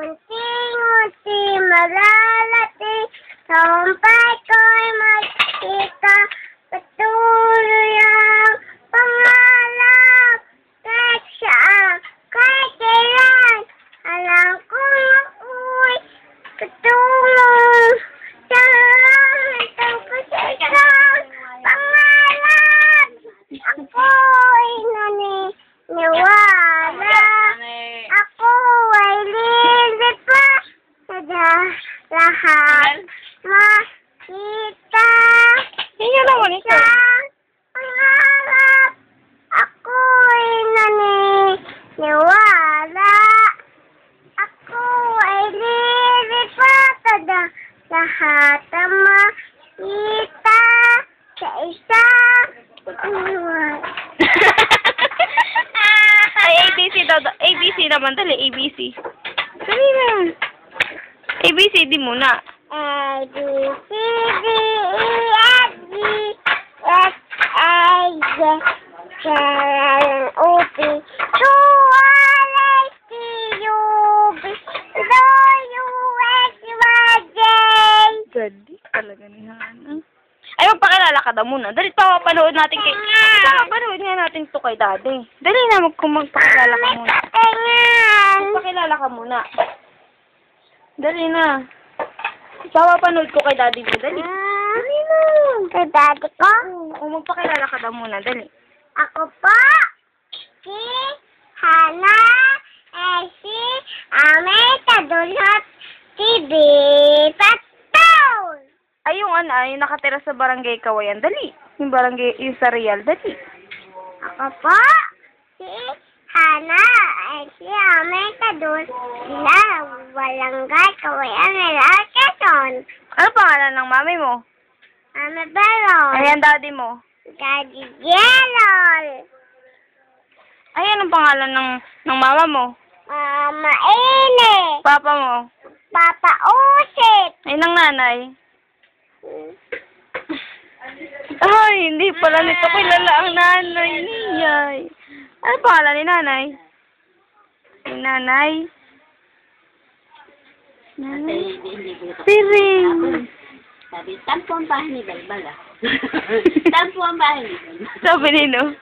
Unti-unti malalating, tagumpay ko'y makita, patuloy ang pangarap, kahit saan, kahit kailan, alam kong ako'y tutulong sa tungkol sa isang pangarap. Ako'y naniniwala, ako ay lilipat sa lahat makita. Hindi naman ito. Pangarap, ako'y naniniwala, ako ay lilipat sa lahat makita sa isang pangarap. Ay, ABC daw. ABC naman. Dali, ABC. Dali na. ABCD muna. A, B, C, D, E, F, G, H, I, J, K, L, M, O, P, Q, R, S, T, U, V, W, X, Y, Z. Gadi talaga ni Hana. Ay, magpakilala ka daw muna. Dali, papanood natin kay... Papanood nga natin to kay Daddy. Dali na, magpakilala ka muna. Tingnan. Magpakilala ka muna. Dali na. Papanood ko kay Daddy mo. Dali. Dali na. Kay daddy ko? O, magpakilala ka daw muna. Dali. Ako po, si Hana, si Amita Dulot, TV, Patol. Ay, yung yung nakatira sa barangay Kawayan. Dali. Yung barangay, yung sa Real. Dali. Ako po, si Hana, si Amita Dulot, sila, Walangay, Kawayan, Real, Quezon. Ano pangalan ng mami mo? Mama Baron. Ay, ang daddy mo? Daddy Jelol. Ay, anong pangalan ng mama mo? Mama Ine. Papa mo? Papa Usit. Ay, ng nanay? Ay, hindi pala nito kilala ang nanay niya. Ano pangalan ni nanay? Ni nanay? Nanay? Siring. Sabi, tampo ang bahay ni Balbal, ah. Tampo ang bahay ni Balbal. Sabi nino?